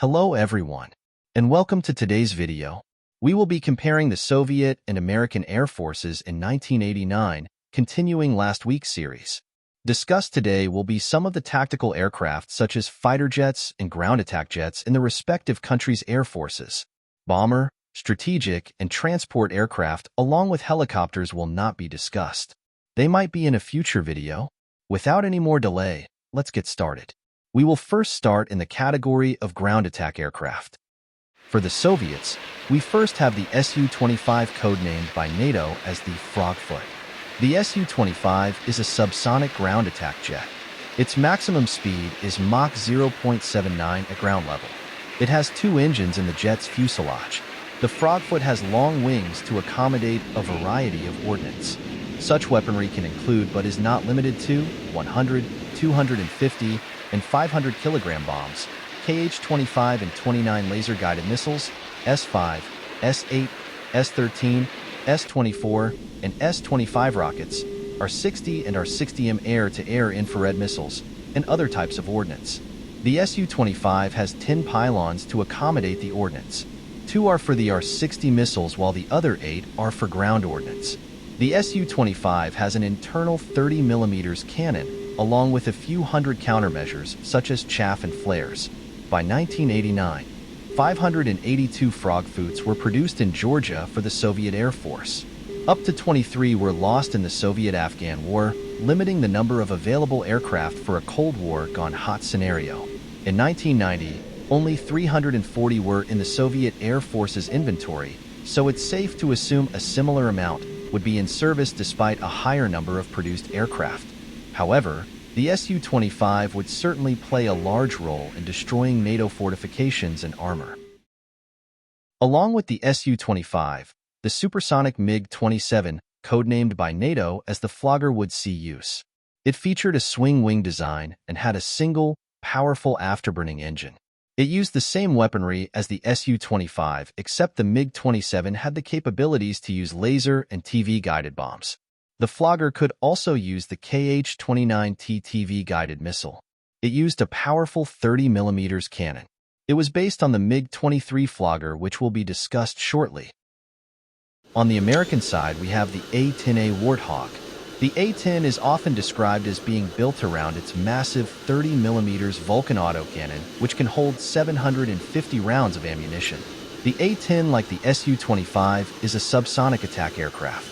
Hello everyone, and welcome to today's video. We will be comparing the Soviet and American Air Forces in 1989, continuing last week's series. Discussed today will be some of the tactical aircraft such as fighter jets and ground attack jets in the respective countries' air forces. Bomber, strategic, and transport aircraft along with helicopters will not be discussed. They might be in a future video. Without any more delay, let's get started. We will first start in the category of ground attack aircraft. For the Soviets, we first have the Su-25, codenamed by NATO as the Frogfoot. The Su-25 is a subsonic ground attack jet. Its maximum speed is Mach 0.79 at ground level. It has two engines in the jet's fuselage. The Frogfoot has long wings to accommodate a variety of ordnance. Such weaponry can include but is not limited to 100, 250, and 500 kilogram bombs, Kh-25 and 29 laser-guided missiles, S-5, S-8, S-13, S-24, and S-25 rockets, R-60 and R-60M air-to-air infrared missiles, and other types of ordnance. The Su-25 has 10 pylons to accommodate the ordnance. 2 are for the R-60 missiles while the other 8 are for ground ordnance. The Su-25 has an internal 30 mm cannon, along with a few hundred countermeasures such as chaff and flares. By 1989, 582 Frogfoots were produced in Georgia for the Soviet Air Force. Up to 23 were lost in the Soviet-Afghan War, limiting the number of available aircraft for a Cold War gone hot scenario. In 1990, only 340 were in the Soviet Air Force's inventory, so it's safe to assume a similar amount would be in service despite a higher number of produced aircraft. However, the Su-25 would certainly play a large role in destroying NATO fortifications and armor. Along with the Su-25, the supersonic MiG-27, codenamed by NATO as the Flogger, would see use. It featured a swing-wing design and had a single, powerful afterburning engine. It used the same weaponry as the Su-25, except the MiG-27 had the capabilities to use laser and TV-guided bombs. The Flogger could also use the Kh-29T TV-guided missile. It used a powerful 30 mm cannon. It was based on the MiG-23 Flogger, which will be discussed shortly. On the American side, we have the A-10A Warthog. The A-10 is often described as being built around its massive 30 mm Vulcan autocannon, which can hold 750 rounds of ammunition. The A-10, like the Su-25, is a subsonic attack aircraft.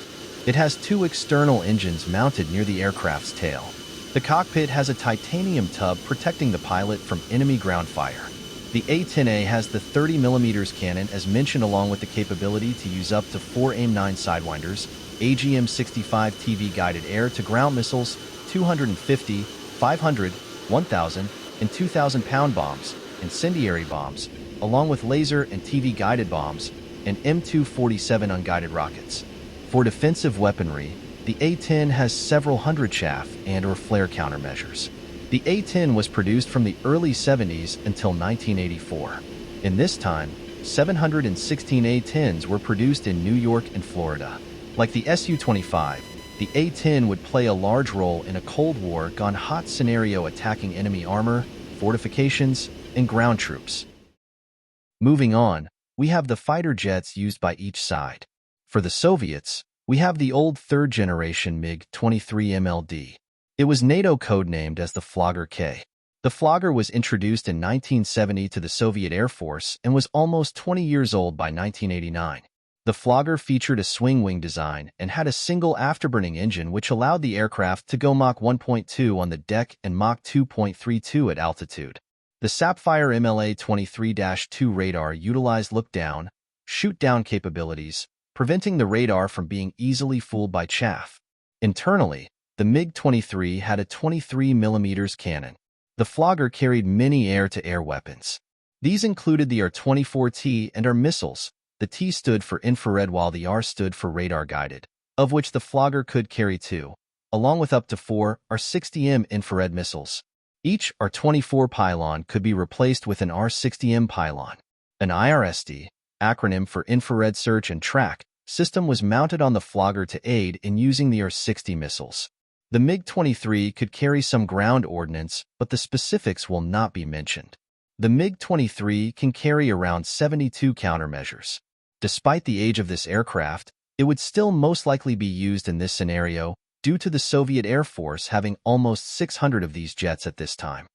It has 2 external engines mounted near the aircraft's tail. The cockpit has a titanium tub protecting the pilot from enemy ground fire. The A-10A has the 30 mm cannon as mentioned, along with the capability to use up to 4 AIM-9 Sidewinders, AGM-65 TV-guided air-to-ground missiles, 250, 500, 1,000, and 2,000-pound bombs, incendiary bombs, along with laser and TV-guided bombs, and M247 unguided rockets. For defensive weaponry, the A-10 has several hundred chaff and/or flare countermeasures. The A-10 was produced from the early 70s until 1984. In this time, 716 A-10s were produced in New York and Florida. Like the Su-25, the A-10 would play a large role in a Cold War gone hot scenario, attacking enemy armor, fortifications, and ground troops. Moving on, we have the fighter jets used by each side. For the Soviets, we have the old third-generation MiG-23 MLD. It was NATO codenamed as the Flogger K. The Flogger was introduced in 1970 to the Soviet Air Force and was almost 20 years old by 1989. The Flogger featured a swing-wing design and had a single afterburning engine, which allowed the aircraft to go Mach 1.2 on the deck and Mach 2.32 at altitude. The Sapphire MLA-23-2 radar utilized look-down, shoot-down capabilities, preventing the radar from being easily fooled by chaff. Internally, the MiG-23 had a 23 mm cannon. The Flogger carried many air-to-air weapons. These included the R-24T and R missiles. The T stood for infrared while the R stood for radar-guided, of which the Flogger could carry 2, along with up to 4 R-60M infrared missiles. Each R-24 pylon could be replaced with an R-60M pylon. An IRST, acronym for Infrared Search and Track, system was mounted on the Flogger to aid in using the R-60 missiles. The MiG-23 could carry some ground ordnance, but the specifics will not be mentioned. The MiG-23 can carry around 72 countermeasures. Despite the age of this aircraft, it would still most likely be used in this scenario due to the Soviet Air Force having almost 600 of these jets at this time.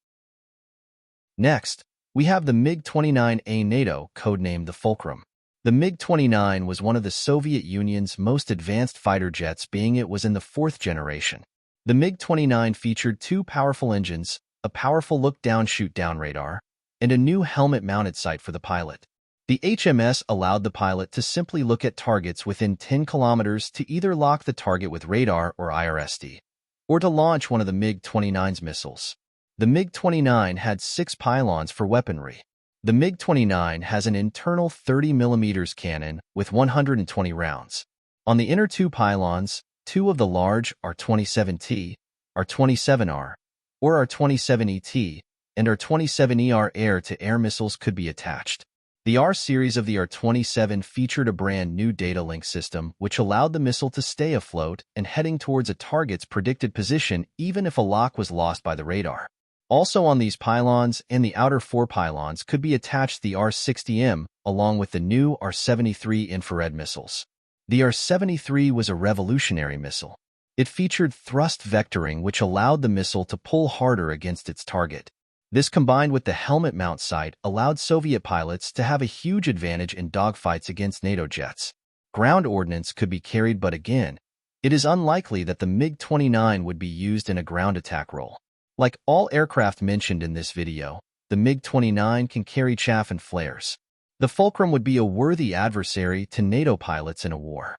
Next, we have the MiG-29A NATO, codenamed the Fulcrum. The MiG-29 was one of the Soviet Union's most advanced fighter jets, being it was in the fourth generation. The MiG-29 featured two powerful engines, a powerful look-down shoot-down radar, and a new helmet-mounted sight for the pilot. The HMS allowed the pilot to simply look at targets within 10 kilometers to either lock the target with radar or IRST, or to launch one of the MiG-29's missiles. The MiG-29 had 6 pylons for weaponry. The MiG-29 has an internal 30mm cannon with 120 rounds. On the inner 2 pylons, 2 of the large R-27T, R-27R, or R-27ET, and R-27ER air-to-air missiles could be attached. The R series of the R-27 featured a brand new data link system which allowed the missile to stay afloat and heading towards a target's predicted position even if a lock was lost by the radar. Also on these pylons and the outer 4 pylons could be attached the R-60M along with the new R-73 infrared missiles. The R-73 was a revolutionary missile. It featured thrust vectoring which allowed the missile to pull harder against its target. This combined with the helmet mount sight allowed Soviet pilots to have a huge advantage in dogfights against NATO jets. Ground ordnance could be carried, but again, it is unlikely that the MiG-29 would be used in a ground attack role. Like all aircraft mentioned in this video, the MiG-29 can carry chaff and flares. The Fulcrum would be a worthy adversary to NATO pilots in a war.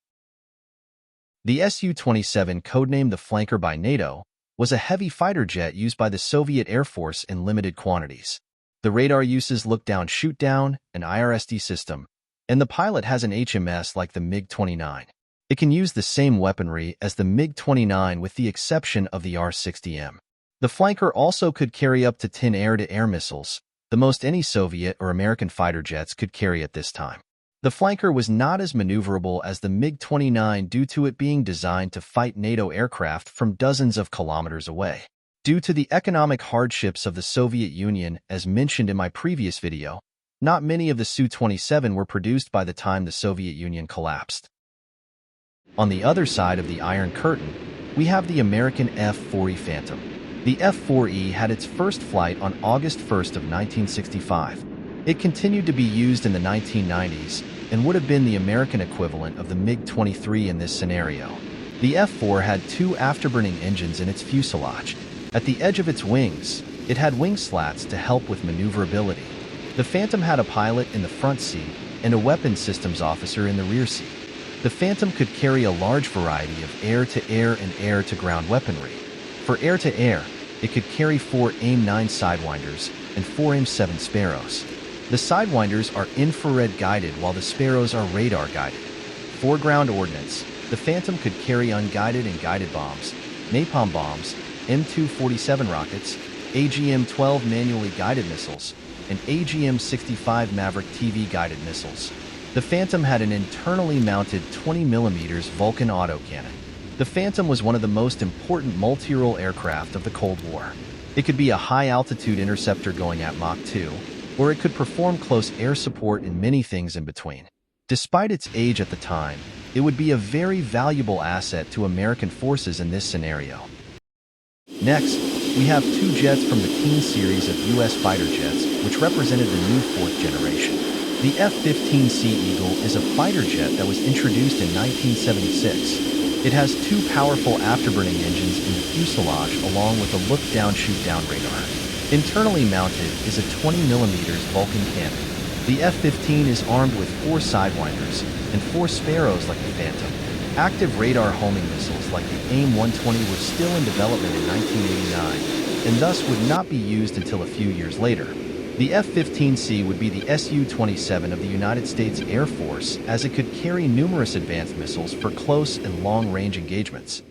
The Su-27, codenamed the Flanker by NATO, was a heavy fighter jet used by the Soviet Air Force in limited quantities. The radar uses look-down shoot-down, an IRST system, and the pilot has an HMS like the MiG-29. It can use the same weaponry as the MiG-29 with the exception of the R-60M. The Flanker also could carry up to 10 air-to-air missiles, the most any Soviet or American fighter jets could carry at this time. The Flanker was not as maneuverable as the MiG-29 due to it being designed to fight NATO aircraft from dozens of kilometers away. Due to the economic hardships of the Soviet Union, as mentioned in my previous video, not many of the Su-27 were produced by the time the Soviet Union collapsed. On the other side of the Iron Curtain, we have the American F-4E Phantom. The F-4E had its first flight on August 1st of 1965. It continued to be used in the 1990s and would have been the American equivalent of the MiG-23 in this scenario. The F-4 had 2 afterburning engines in its fuselage. At the edge of its wings, it had wing slats to help with maneuverability. The Phantom had a pilot in the front seat and a weapons systems officer in the rear seat. The Phantom could carry a large variety of air-to-air and air-to-ground weaponry. For air-to-air, it could carry 4 AIM-9 Sidewinders and 4 AIM-7 Sparrows. The Sidewinders are infrared guided while the Sparrows are radar guided. For ground ordnance, the Phantom could carry unguided and guided bombs, napalm bombs, M247 rockets, AGM-12 manually guided missiles, and AGM-65 Maverick TV guided missiles. The Phantom had an internally mounted 20mm Vulcan autocannon. The Phantom was one of the most important multi-role aircraft of the Cold War. It could be a high-altitude interceptor going at Mach 2, or it could perform close air support and many things in between. Despite its age at the time, it would be a very valuable asset to American forces in this scenario. Next, we have 2 jets from the King series of U.S. fighter jets, which represented the new 4th generation. The F-15C Eagle is a fighter jet that was introduced in 1976. It has 2 powerful afterburning engines in the fuselage along with a look-down shoot-down radar. Internally mounted is a 20mm Vulcan cannon. The F-15 is armed with 4 Sidewinders and 4 Sparrows like the Phantom. Active radar homing missiles like the AIM-120 were still in development in 1989 and thus would not be used until a few years later. The F-15C would be the Su-27 of the United States Air Force as it could carry numerous advanced missiles for close and long-range engagements.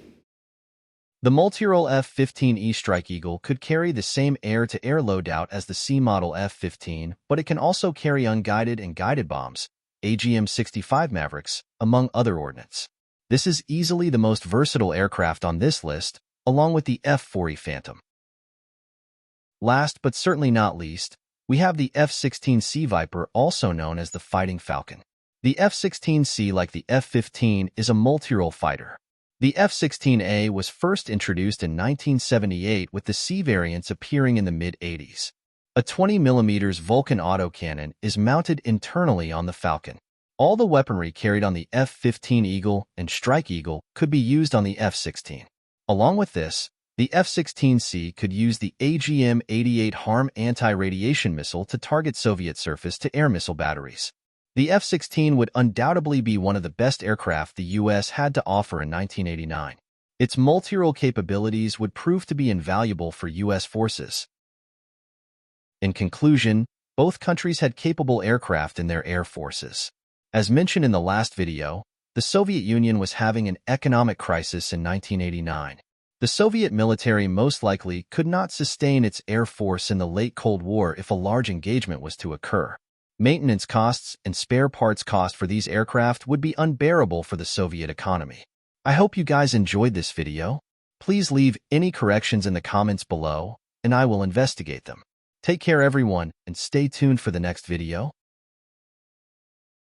The multi-role F-15E Strike Eagle could carry the same air-to-air loadout as the C-model F-15, but it can also carry unguided and guided bombs, AGM-65 Mavericks, among other ordnance. This is easily the most versatile aircraft on this list, along with the F-4E Phantom. Last but certainly not least, We have the F-16C Viper, also known as the Fighting Falcon. The F-16C, like the F-15, is a multirole fighter. The F-16A was first introduced in 1978, with the C variants appearing in the mid-80s. A 20mm Vulcan autocannon is mounted internally on the Falcon. All the weaponry carried on the F-15 Eagle and Strike Eagle could be used on the F-16. Along with this, the F-16C could use the AGM-88 HARM anti-radiation missile to target Soviet surface-to-air missile batteries. The F-16 would undoubtedly be one of the best aircraft the U.S. had to offer in 1989. Its multi-role capabilities would prove to be invaluable for U.S. forces. In conclusion, both countries had capable aircraft in their air forces. As mentioned in the last video, the Soviet Union was having an economic crisis in 1989. The Soviet military most likely could not sustain its air force in the late Cold War if a large engagement was to occur. Maintenance costs and spare parts cost for these aircraft would be unbearable for the Soviet economy. I hope you guys enjoyed this video. Please leave any corrections in the comments below, and I will investigate them. Take care everyone, and stay tuned for the next video.